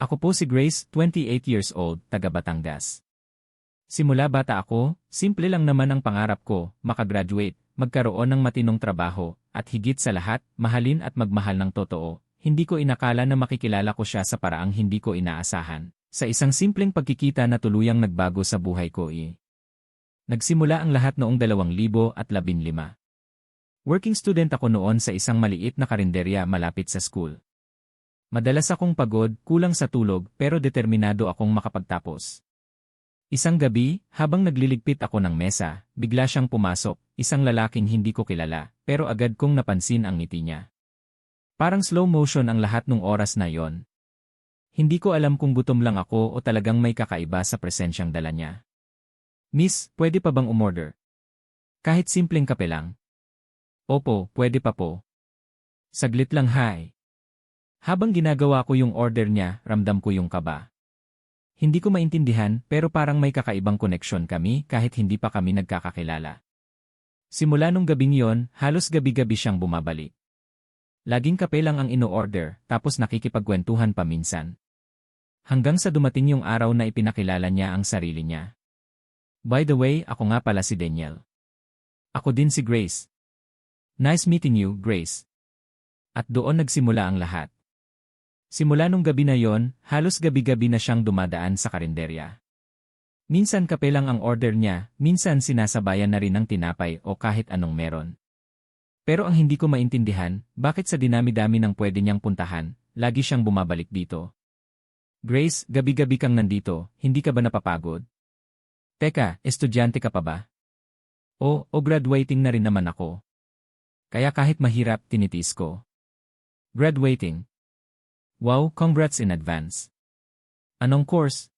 Ako po si Grace, 28 years old, taga Batangas. Simula bata ako, simple lang naman ang pangarap ko, makagraduate, magkaroon ng matinong trabaho, at higit sa lahat, mahalin at magmahal ng totoo. Hindi ko inakala na makikilala ko siya sa paraang hindi ko inaasahan. Sa isang simpleng pagkikita na tuluyang nagbago sa buhay ko. Nagsimula ang lahat noong 2015. Working student ako noon sa isang maliit na karinderya malapit sa school. Madalas akong pagod, kulang sa tulog, pero determinado akong makapagtapos. Isang gabi, habang nagliligpit ako ng mesa, bigla siyang pumasok, isang lalaking hindi ko kilala, pero agad kong napansin ang ngiti niya. Parang slow motion ang lahat nung oras na yon. Hindi ko alam kung gutom lang ako o talagang may kakaiba sa presensyang dala niya. Miss, pwede pa bang umorder? Kahit simpleng kape lang. Opo, pwede pa po. Saglit lang, hi. Habang ginagawa ko yung order niya, ramdam ko yung kaba. Hindi ko maintindihan pero parang may kakaibang koneksyon kami kahit hindi pa kami nagkakakilala. Simula nung gabing yon, halos gabi-gabi siyang bumabalik. Laging kape lang ang ino-order tapos nakikipagkwentuhan pa minsan. Hanggang sa dumating yung araw na ipinakilala niya ang sarili niya. By the way, ako nga pala si Daniel. Ako din si Grace. Nice meeting you, Grace. At doon nagsimula ang lahat. Simula nung gabi na yon, halos gabi-gabi na siyang dumadaan sa karinderya. Minsan kape lang ang order niya, minsan sinasabayan na rin ng tinapay o kahit anong meron. Pero ang hindi ko maintindihan, bakit sa dinami-dami ng pwede niyang puntahan, lagi siyang bumabalik dito. Grace, gabi-gabi kang nandito, hindi ka ba napapagod? Teka, estudyante ka pa ba? O graduating na rin naman ako. Kaya kahit mahirap, tinitis ko. Graduating. Wow, congrats in advance. Anong course?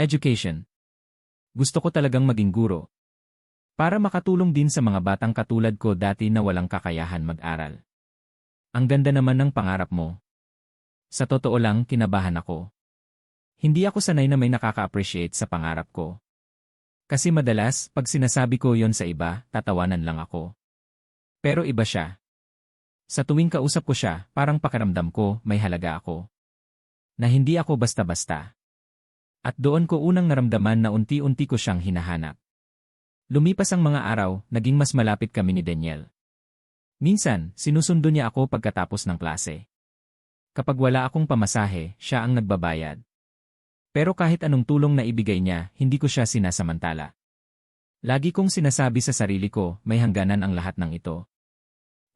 Education. Gusto ko talagang maging guro. Para makatulong din sa mga batang katulad ko dati na walang kakayahan mag-aral. Ang ganda naman ng pangarap mo. Sa totoo lang, kinabahan ako. Hindi ako sanay na may nakaka-appreciate sa pangarap ko. Kasi madalas, pag sinasabi ko yon sa iba, tatawanan lang ako. Pero iba siya. Sa tuwing kausap ko siya, parang pakiramdam ko, may halaga ako. Na hindi ako basta-basta. At doon ko unang naramdaman na unti-unti ko siyang hinahanap. Lumipas ang mga araw, naging mas malapit kami ni Daniel. Minsan, sinusundo niya ako pagkatapos ng klase. Kapag wala akong pamasahe, siya ang nagbabayad. Pero kahit anong tulong na ibigay niya, hindi ko siya sinasamantala. Lagi kong sinasabi sa sarili ko, may hangganan ang lahat ng ito.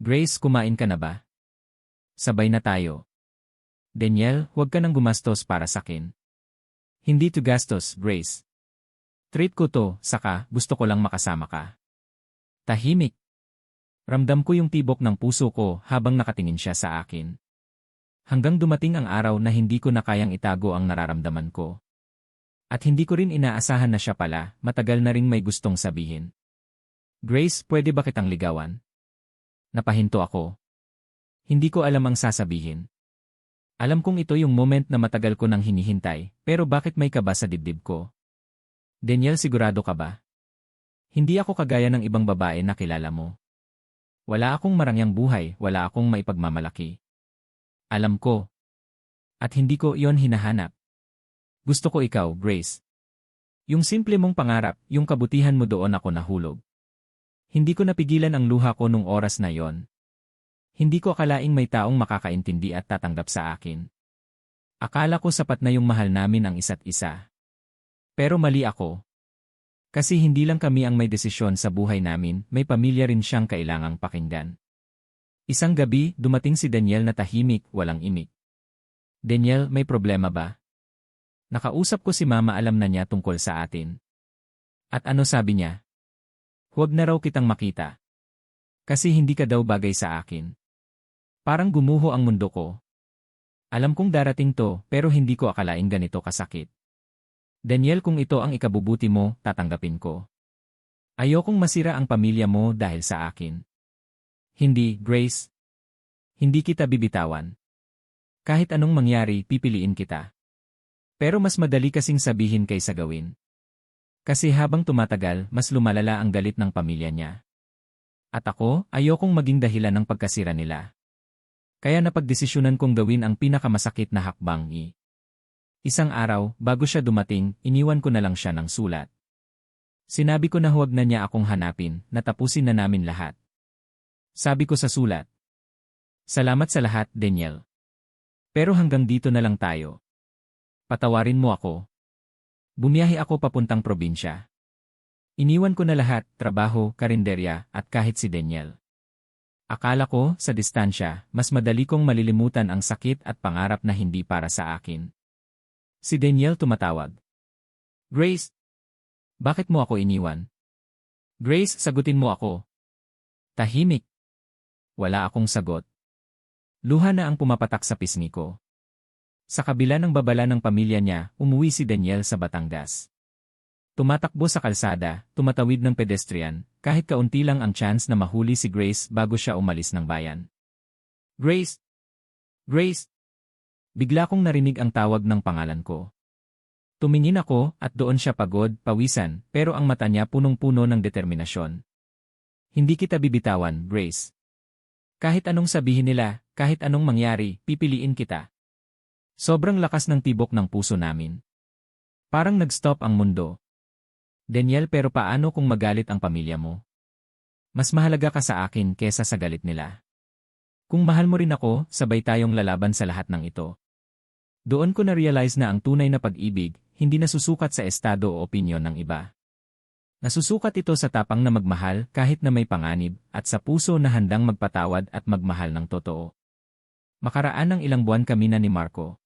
Grace, kumain ka na ba? Sabay na tayo. Daniel, huwag ka nang gumastos para sakin. Hindi to gastos, Grace. Treat ko to, saka gusto ko lang makasama ka. Tahimik. Ramdam ko yung tibok ng puso ko habang nakatingin siya sa akin. Hanggang dumating ang araw na hindi ko na kayang itago ang nararamdaman ko. At hindi ko rin inaasahan na siya pala, matagal na ring may gustong sabihin. Grace, pwede ba kitang ligawan? Napahinto ako. Hindi ko alam ang sasabihin. Alam kong ito yung moment na matagal ko nang hinihintay, pero bakit may kaba sa dibdib ko? Daniel, sigurado ka ba? Hindi ako kagaya ng ibang babae na kilala mo. Wala akong marangyang buhay, wala akong maipagmamalaki. Alam ko. At hindi ko iyon hinahanap. Gusto ko ikaw, Grace. Yung simple mong pangarap, yung kabutihan mo doon ako nahulog. Hindi ko napigilan ang luha ko nung oras na yon. Hindi ko akalaing may taong makakaintindi at tatanggap sa akin. Akala ko sapat na yung mahal namin ang isa't isa. Pero mali ako. Kasi hindi lang kami ang may desisyon sa buhay namin, may pamilya rin siyang kailangang pakinggan. Isang gabi, dumating si Daniel na tahimik, walang imik. Daniel, may problema ba? Nakausap ko si Mama, alam na niya tungkol sa atin. At ano sabi niya? Huwag na raw kitang makita. Kasi hindi ka daw bagay sa akin. Parang gumuho ang mundo ko. Alam kong darating to, pero hindi ko akalaing ganito kasakit. Daniel, kung ito ang ikabubuti mo, tatanggapin ko. Ayokong masira ang pamilya mo dahil sa akin. Hindi, Grace. Hindi kita bibitawan. Kahit anong mangyari, pipiliin kita. Pero mas madali kasing sabihin kaysa gawin. Kasi habang tumatagal, mas lumalala ang galit ng pamilya niya. At ako, ayokong maging dahilan ng pagkasira nila. Kaya napagdesisyonan kong gawin ang pinakamasakit na hakbang. Isang araw, bago siya dumating, iniwan ko na lang siya ng sulat. Sinabi ko na huwag na niya akong hanapin, natapusin na namin lahat. Sabi ko sa sulat. Salamat sa lahat, Daniel. Pero hanggang dito na lang tayo. Patawarin mo ako. Bumiyahe ako papuntang probinsya. Iniwan ko na lahat, trabaho, karinderya, at kahit si Daniel. Akala ko, sa distansya, mas madali kong malilimutan ang sakit at pangarap na hindi para sa akin. Si Daniel tumatawag. Grace! Bakit mo ako iniwan? Grace, sagutin mo ako. Tahimik. Wala akong sagot. Luha na ang pumapatak sa pisngi ko. Sa kabila ng babala ng pamilya niya, umuwi si Daniel sa Batangas. Tumatakbo sa kalsada, tumatawid ng pedestrian, kahit kaunti lang ang chance na mahuli si Grace bago siya umalis ng bayan. Grace! Grace! Bigla kong narinig ang tawag ng pangalan ko. Tumingin ako at doon siya pagod, pawisan, pero ang mata niya punong-puno ng determinasyon. Hindi kita bibitawan, Grace. Kahit anong sabihin nila, kahit anong mangyari, pipiliin kita. Sobrang lakas ng tibok ng puso namin. Parang nag-stop ang mundo. Daniel, pero paano kung magalit ang pamilya mo? Mas mahalaga ka sa akin kesa sa galit nila. Kung mahal mo rin ako, sabay tayong lalaban sa lahat ng ito. Doon ko na-realize na ang tunay na pag-ibig, hindi nasusukat sa estado o opinyon ng iba. Nasusukat ito sa tapang na magmahal kahit na may panganib at sa puso na handang magpatawad at magmahal ng totoo. Makaraan ng ilang buwan kami na ni Marco.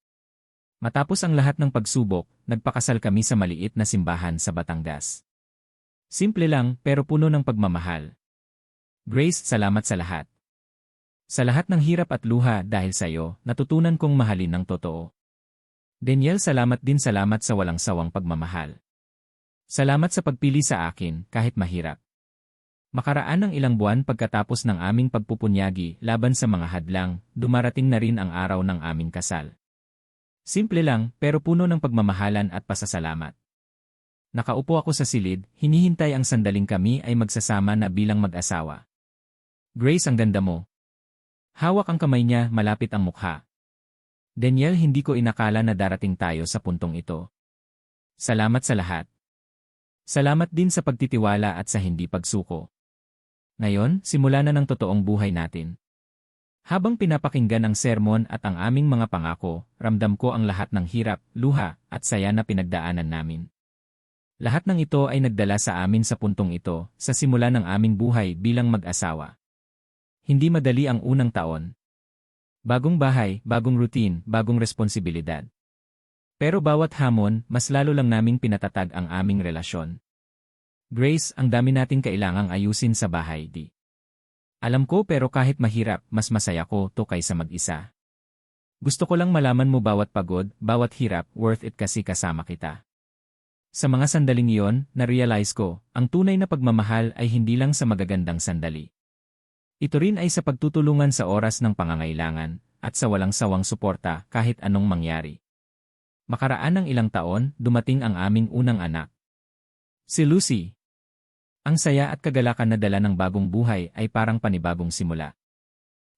Matapos ang lahat ng pagsubok, nagpakasal kami sa maliit na simbahan sa Batangas. Simple lang pero puno ng pagmamahal. Grace, salamat sa lahat. Sa lahat ng hirap at luha dahil sa iyo, natutunan kong mahalin ng totoo. Daniel, salamat din, salamat sa walang sawang pagmamahal. Salamat sa pagpili sa akin kahit mahirap. Makaraan ng ilang buwan pagkatapos ng aming pagpupunyagi laban sa mga hadlang, dumarating na rin ang araw ng aming kasal. Simple lang pero puno ng pagmamahalan at pasasalamat. Nakaupo ako sa silid, hinihintay ang sandaling kami ay magsasama na bilang mag-asawa. Grace, ang ganda mo. Hawak ang kamay niya, malapit ang mukha. Daniel, hindi ko inakala na darating tayo sa puntong ito. Salamat sa lahat. Salamat din sa pagtitiwala at sa hindi pagsuko. Ngayon, simula na ng totoong buhay natin. Habang pinapakinggan ang sermon at ang aming mga pangako, ramdam ko ang lahat ng hirap, luha, at saya na pinagdaanan namin. Lahat ng ito ay nagdala sa amin sa puntong ito, sa simula ng aming buhay bilang mag-asawa. Hindi madali ang unang taon. Bagong bahay, bagong routine, bagong responsibilidad. Pero bawat hamon, mas lalo lang naming pinatatag ang aming relasyon. Grace, ang dami nating kailangang ayusin sa bahay, di. Alam ko, pero kahit mahirap, mas masaya ko to kaysa mag-isa. Gusto ko lang malaman mo bawat pagod, bawat hirap, worth it kasi kasama kita. Sa mga sandaling iyon, na-realize ko, ang tunay na pagmamahal ay hindi lang sa magagandang sandali. Ito rin ay sa pagtutulungan sa oras ng pangangailangan at sa walang sawang suporta kahit anong mangyari. Makaraan ng ilang taon, dumating ang aming unang anak. Si Lucy. Ang saya at kagalakan na dala ng bagong buhay ay parang panibagong simula.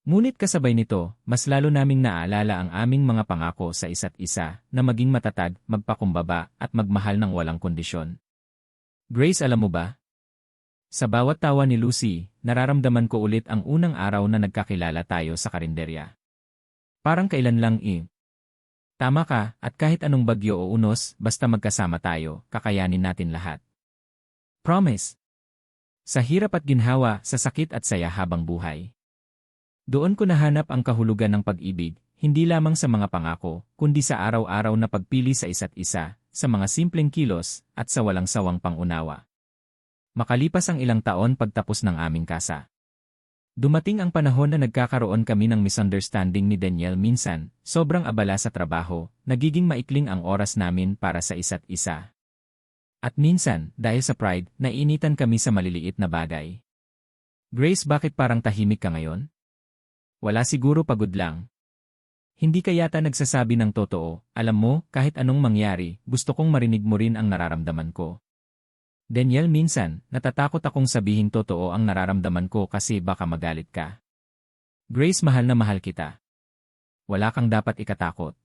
Ngunit kasabay nito, mas lalo naming naaalala ang aming mga pangako sa isa't isa na maging matatag, magpakumbaba at magmahal ng walang kondisyon. Grace, alam mo ba? Sa bawat tawa ni Lucy, nararamdaman ko ulit ang unang araw na nagkakilala tayo sa karinderya. Parang kailan lang Tama ka, at kahit anong bagyo o unos, basta magkasama tayo, kakayanin natin lahat. Promise. Sa hirap at ginhawa, sa sakit at saya habang buhay. Doon ko nahanap ang kahulugan ng pag-ibig, hindi lamang sa mga pangako, kundi sa araw-araw na pagpili sa isa't isa, sa mga simpleng kilos, at sa walang sawang pangunawa. Makalipas ang ilang taon pagtapos ng aming kasa. Dumating ang panahon na nagkakaroon kami ng misunderstanding ni Daniel minsan, sobrang abala sa trabaho, nagiging maikling ang oras namin para sa isa't isa. At minsan, dahil sa pride, naiinitan kami sa maliliit na bagay. Grace, bakit parang tahimik ka ngayon? Wala, siguro pagod lang. Hindi ka yata nagsasabi ng totoo, alam mo, kahit anong mangyari, gusto kong marinig mo rin ang nararamdaman ko. Daniel, minsan, natatakot akong sabihin totoo ang nararamdaman ko kasi baka magalit ka. Grace, mahal na mahal kita. Wala kang dapat ikatakot.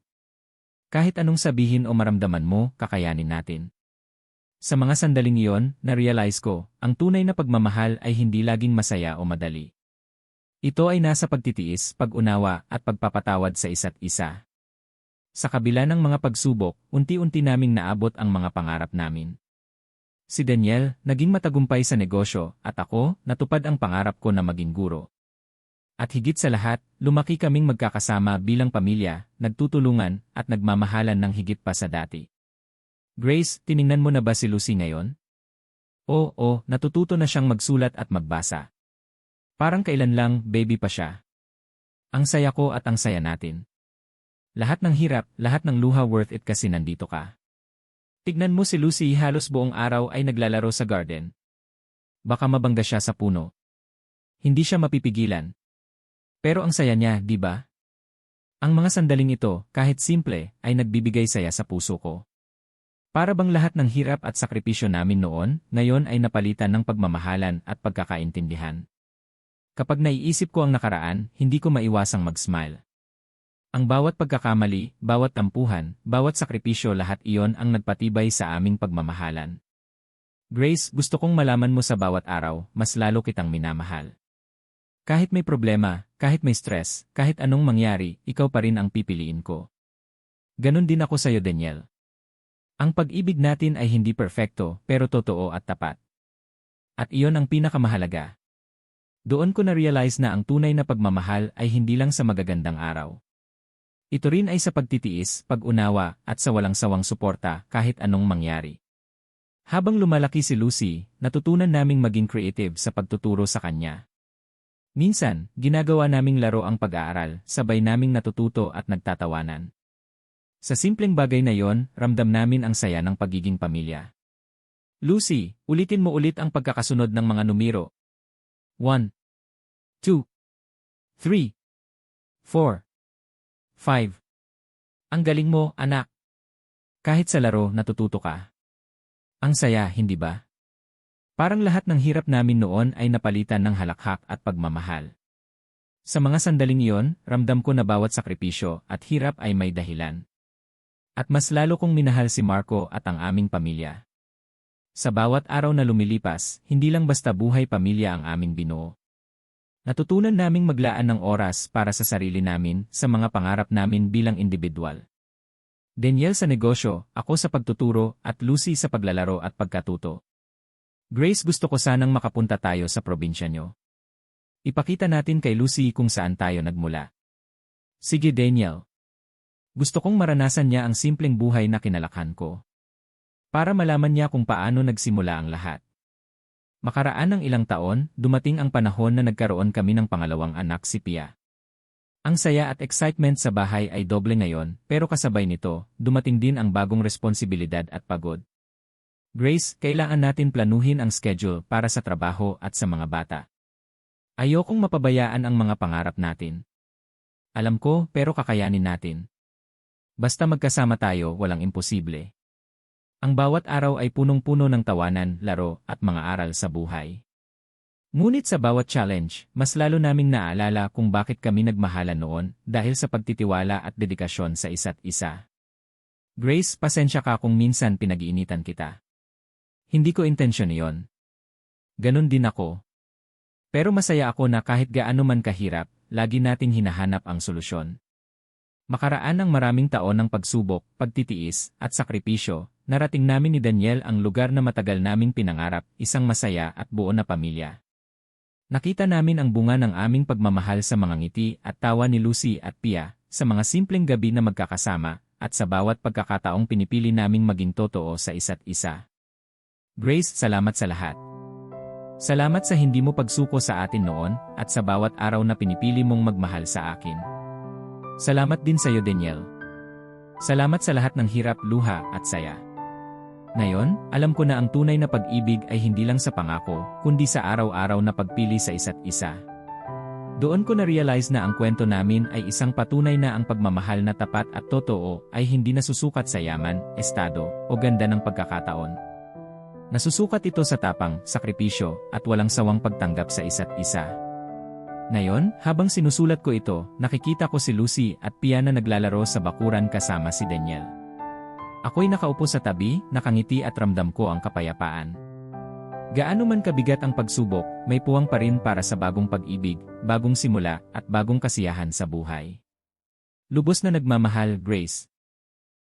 Kahit anong sabihin o maramdaman mo, kakayanin natin. Sa mga sandaling iyon, na-realize ko, ang tunay na pagmamahal ay hindi laging masaya o madali. Ito ay nasa pagtitiis, pag-unawa, at pagpapatawad sa isa't isa. Sa kabila ng mga pagsubok, unti-unti naming naabot ang mga pangarap namin. Si Daniel, naging matagumpay sa negosyo, at ako, natupad ang pangarap ko na maging guro. At higit sa lahat, lumaki kaming magkakasama bilang pamilya, nagtutulungan, at nagmamahalan ng higit pa sa dati. Grace, tiningnan mo na ba si Lucy ngayon? Oo, natututo na siyang magsulat at magbasa. Parang kailan lang, baby pa siya. Ang saya ko at ang saya natin. Lahat ng hirap, lahat ng luha worth it kasi nandito ka. Tignan mo si Lucy, halos buong araw ay naglalaro sa garden. Baka mabangga siya sa puno. Hindi siya mapipigilan. Pero ang saya niya, di ba? Ang mga sandaling ito, kahit simple, ay nagbibigay saya sa puso ko. Para bang lahat ng hirap at sakripisyo namin noon, ngayon ay napalitan ng pagmamahalan at pagkakaintindihan. Kapag naiisip ko ang nakaraan, hindi ko maiwasang mag-smile. Ang bawat pagkakamali, bawat tampuhan, bawat sakripisyo, lahat iyon ang nagpatibay sa aming pagmamahalan. Grace, gusto kong malaman mo sa bawat araw, mas lalo kitang minamahal. Kahit may problema, kahit may stress, kahit anong mangyari, ikaw pa rin ang pipiliin ko. Ganon din ako sa'yo, Daniel. Ang pag-ibig natin ay hindi perfecto, pero totoo at tapat. At iyon ang pinakamahalaga. Doon ko na-realize na ang tunay na pagmamahal ay hindi lang sa magagandang araw. Ito rin ay sa pagtitiis, pag-unawa, at sa walang sawang suporta kahit anong mangyari. Habang lumalaki si Lucy, natutunan naming maging creative sa pagtuturo sa kanya. Minsan, ginagawa naming laro ang pag-aaral, sabay naming natututo at nagtatawanan. Sa simpleng bagay na yon, ramdam namin ang saya ng pagiging pamilya. Lucy, ulitin mo ulit ang pagkakasunod ng mga numero. 1, 2, 3, 4, 5. Ang galing mo, anak. Kahit sa laro, natututo ka. Ang saya, hindi ba? Parang lahat ng hirap namin noon ay napalitan ng halakhak at pagmamahal. Sa mga sandaling iyon, ramdam ko na bawat sakripisyo at hirap ay may dahilan. At mas lalo kong minahal si Marco at ang aming pamilya. Sa bawat araw na lumilipas, hindi lang basta buhay pamilya ang aming binuo. Natutunan naming maglaan ng oras para sa sarili namin sa mga pangarap namin bilang individual. Daniel sa negosyo, ako sa pagtuturo, at Lucy sa paglalaro at pagkatuto. Grace, gusto ko sanang makapunta tayo sa probinsya nyo. Ipakita natin kay Lucy kung saan tayo nagmula. Sige, Daniel. Gusto kong maranasan niya ang simpleng buhay na kinalakhan ko. Para malaman niya kung paano nagsimula ang lahat. Makaraan ng ilang taon, dumating ang panahon na nagkaroon kami ng pangalawang anak, si Pia. Ang saya at excitement sa bahay ay doble ngayon, pero kasabay nito, dumating din ang bagong responsibilidad at pagod. Grace, kailangan natin planuhin ang schedule para sa trabaho at sa mga bata. Ayokong mapabayaan ang mga pangarap natin. Alam ko, pero kakayanin natin. Basta magkasama tayo, walang imposible. Ang bawat araw ay punong-puno ng tawanan, laro, at mga aral sa buhay. Ngunit sa bawat challenge, mas lalo naming naalala kung bakit kami nagmahalan noon dahil sa pagtitiwala at dedikasyon sa isa't isa. Grace, pasensya ka kung minsan pinag-iinitan kita. Hindi ko intensyon iyon. Ganon din ako. Pero masaya ako na kahit gaano man kahirap, lagi nating hinahanap ang solusyon. Makaraan ng maraming taon ng pagsubok, pagtitiis, at sakripisyo, narating namin ni Daniel ang lugar na matagal naming pinangarap, isang masaya at buo na pamilya. Nakita namin ang bunga ng aming pagmamahal sa mga ngiti at tawa ni Lucy at Pia, sa mga simpleng gabi na magkakasama, at sa bawat pagkakataong pinipili naming maging totoo sa isa't isa. Grace, salamat sa lahat. Salamat sa hindi mo pagsuko sa atin noon, at sa bawat araw na pinipili mong magmahal sa akin. Salamat din sa iyo, Daniel. Salamat sa lahat ng hirap, luha, at saya. Ngayon, alam ko na ang tunay na pag-ibig ay hindi lang sa pangako, kundi sa araw-araw na pagpili sa isa't isa. Doon ko na-realize na ang kwento namin ay isang patunay na ang pagmamahal na tapat at totoo ay hindi nasusukat sa yaman, estado, o ganda ng pagkakataon. Nasusukat ito sa tapang, sakripisyo, at walang sawang pagtanggap sa isa't isa. Ngayon, habang sinusulat ko ito, nakikita ko si Lucy at Pia na naglalaro sa bakuran kasama si Daniel. Ako'y nakaupo sa tabi, nakangiti at ramdam ko ang kapayapaan. Gaano man kabigat ang pagsubok, may puwang pa rin para sa bagong pag-ibig, bagong simula, at bagong kasiyahan sa buhay. Lubos na nagmamahal, Grace.